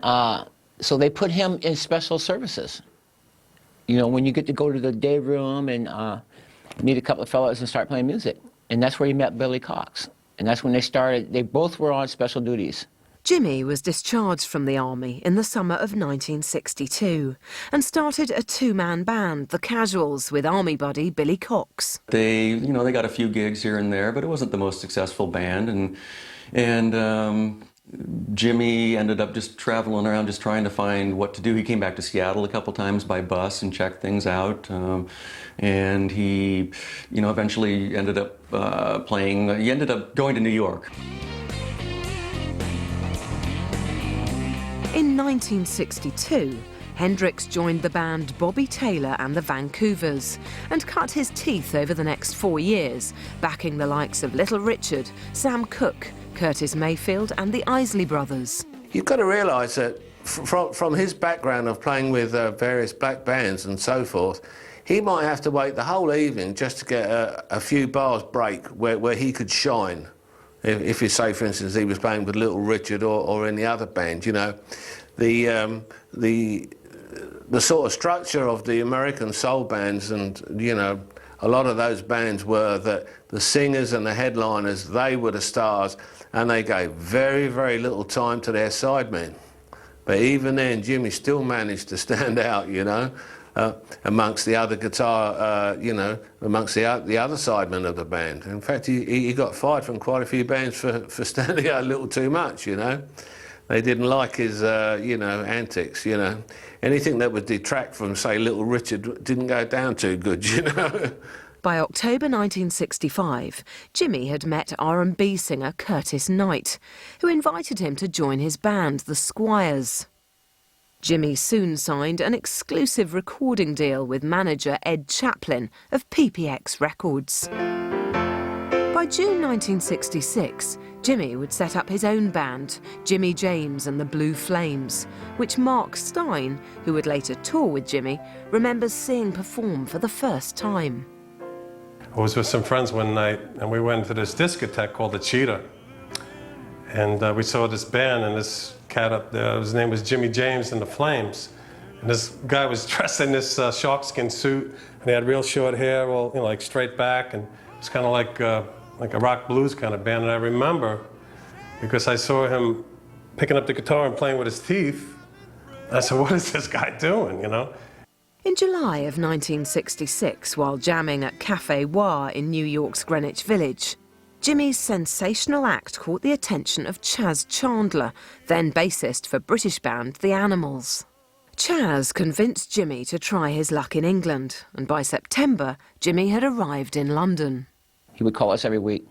So they put him in special services. You know, when you get to go to the day room and meet a couple of fellows and start playing music. And that's where he met Billy Cox. And that's when they both were on special duties. Jimmy was discharged from the army in the summer of 1962 and started a two-man band, The Casuals, with army buddy Billy Cox. They got a few gigs here and there, but it wasn't the most successful band. And Jimmy ended up just traveling around, just trying to find what to do. He came back to Seattle a couple times by bus and checked things out. And he, eventually ended up he ended up going to New York. In 1962, Hendrix joined the band Bobby Taylor and the Vancouvers and cut his teeth over the next 4 years, backing the likes of Little Richard, Sam Cooke, Curtis Mayfield and the Isley Brothers. You've got to realise that from his background of playing with various black bands and so forth, he might have to wait the whole evening just to get a few bars break where he could shine. If you say, for instance, he was playing with Little Richard or any other band, the sort of structure of the American soul bands, and a lot of those bands were that the singers and the headliners, they were the stars, and they gave very, very little time to their sidemen. But even then, Jimmy still managed to stand out, amongst the other guitar, amongst the other sidemen of the band. In fact, he got fired from quite a few bands for standing out a little too much, They didn't like his, antics, Anything that would detract from, say, Little Richard didn't go down too good, By October 1965, Jimmy had met R&B singer Curtis Knight, who invited him to join his band, The Squires. Jimmy soon signed an exclusive recording deal with manager Ed Chaplin of PPX Records. By June 1966, Jimmy would set up his own band, Jimmy James and the Blue Flames, which Mark Stein, who would later tour with Jimmy, remembers seeing perform for the first time. I was with some friends one night, and we went to this discotheque called the Cheetah. And we saw this band, and this cat up there, his name was Jimmy James and the Flames. And this guy was dressed in this sharkskin suit, and he had real short hair, all like straight back, and it's kind of like a rock blues kind of band. And I remember, because I saw him picking up the guitar and playing with his teeth, I said, what is this guy doing, In July of 1966, while jamming at Café Wah in New York's Greenwich Village, Jimmy's sensational act caught the attention of Chas Chandler, then bassist for British band The Animals. Chas convinced Jimmy to try his luck in England, and by September, Jimmy had arrived in London. He would call us every week,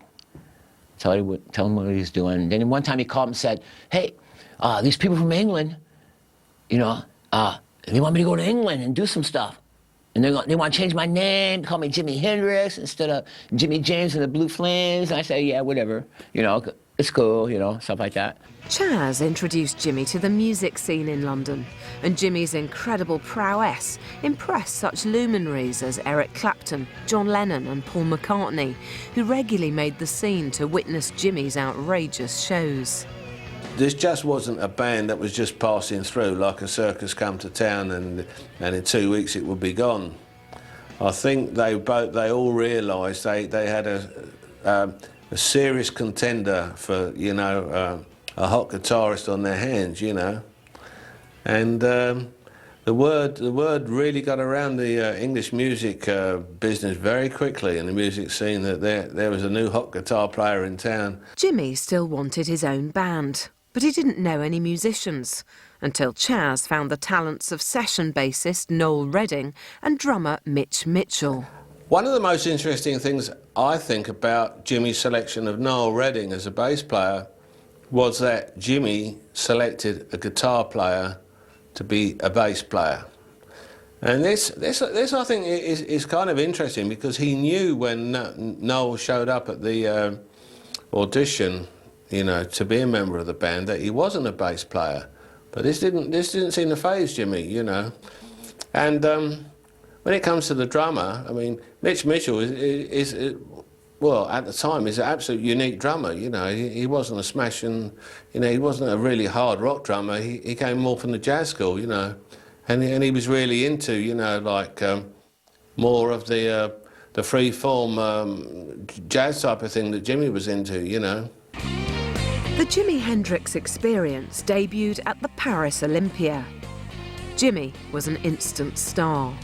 tell him what he was doing. Then one time he called and said, hey, these people from England, they want me to go to England and do some stuff. And they want to change my name, call me Jimi Hendrix instead of Jimmy James and the Blue Flames. And I say, yeah, whatever, it's cool, stuff like that. Chas introduced Jimmy to the music scene in London, and Jimmy's incredible prowess impressed such luminaries as Eric Clapton, John Lennon and Paul McCartney, who regularly made the scene to witness Jimmy's outrageous shows. This just wasn't a band that was just passing through like a circus come to town and in 2 weeks it would be gone. I think they all realised they had a serious contender for a hot guitarist on their hands, and the word really got around the English music business very quickly in the music scene that there was a new hot guitar player in town. Jimmy still wanted his own band, but he didn't know any musicians until Chas found the talents of session bassist Noel Redding and drummer Mitch Mitchell. One of the most interesting things I think about Jimmy's selection of Noel Redding as a bass player was that Jimmy selected a guitar player to be a bass player. And this I think is kind of interesting because he knew when Noel showed up at the audition, to be a member of the band, that he wasn't a bass player. But this didn't seem to faze Jimmy, And when it comes to the drummer, I mean, Mitch Mitchell is Well, at the time, he's an absolute unique drummer, you know. He wasn't a smashing, you know, he wasn't a really hard rock drummer. He came more from the jazz school, you know. And he was really into, you know, like more of the free-form jazz type of thing that Jimmy was into, you know. The Jimi Hendrix Experience debuted at the Paris Olympia. Jimmy was an instant star.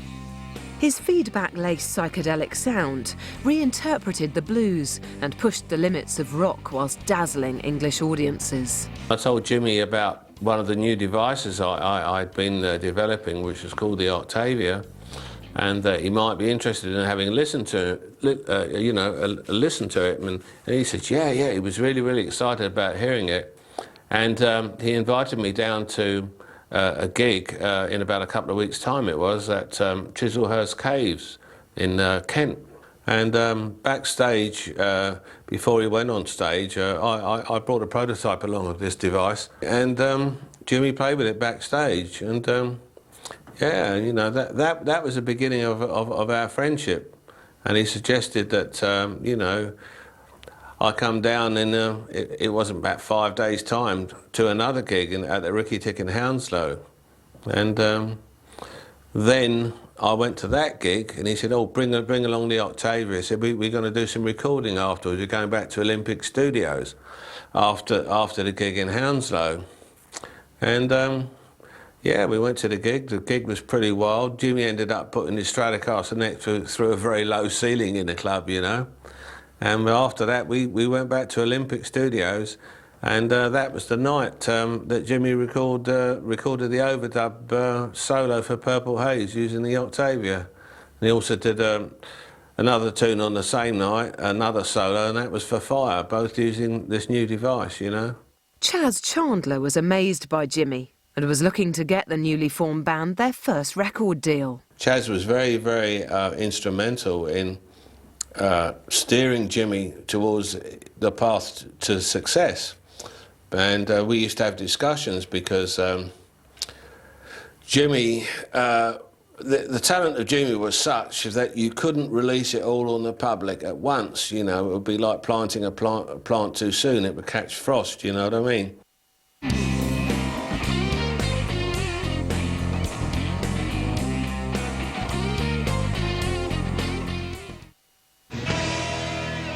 His feedback-laced psychedelic sound reinterpreted the blues and pushed the limits of rock whilst dazzling English audiences. I told Jimmy about one of the new devices I'd been developing, which was called the Octavia, and that he might be interested in having listened to it, you know, listen to it. And he said, yeah, he was really, really excited about hearing it. And he invited me down to a gig in about a couple of weeks' time, it was, at Chislehurst Caves in Kent. And backstage, before he went on stage, I brought a prototype along of this device, and Jimmy played with it backstage. And yeah, you know, that was the beginning of our friendship. And he suggested that, you know, I come down in, it wasn't about 5 days' time, to another gig at the Ricky Tick in Hounslow. And then I went to that gig, and he said, oh, bring along the Octavia. He said, we're going to do some recording afterwards. We're going back to Olympic Studios after the gig in Hounslow. And yeah, we went to the gig. The gig was pretty wild. Jimmy ended up putting his Stratocaster neck through a very low ceiling in the club, you know. And after that, we went back to Olympic Studios, and that was the night that Jimmy recorded the overdub solo for Purple Haze using the Octavia. And he also did another tune on the same night, another solo, and that was for Fire, both using this new device, you know. Chas Chandler was amazed by Jimmy and was looking to get the newly formed band their first record deal. Chas was very, very instrumental in steering Jimmy towards the path to success. And we used to have discussions because Jimmy, the talent of Jimmy was such that you couldn't release it all on the public at once, you know. It would be like planting a plant too soon, it would catch frost, you know what I mean?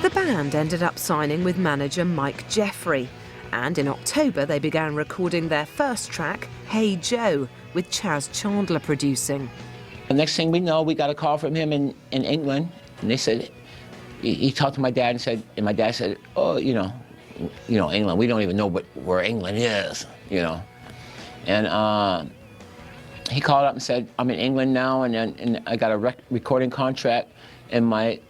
The band ended up signing with manager Mike Jeffrey, and in October they began recording their first track, Hey Joe, with Chas Chandler producing. The next thing we know, we got a call from him in England, and they said, he talked to my dad and my dad said, oh, you know, England, we don't even know where England is, you know. And he called up and said, I'm in England now, and I got a recording contract, and my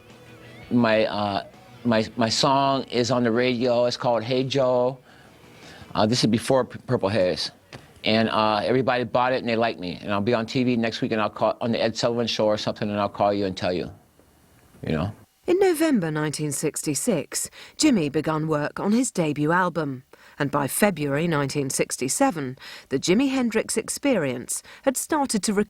song is on the radio. It's called Hey Joe. This is before Purple Haze. And everybody bought it and they liked me. And I'll be on TV next week and I'll call on the Ed Sullivan Show or something, and I'll call you and tell you, you know. In November 1966, Jimmy began work on his debut album. And by February 1967, the Jimi Hendrix Experience had started to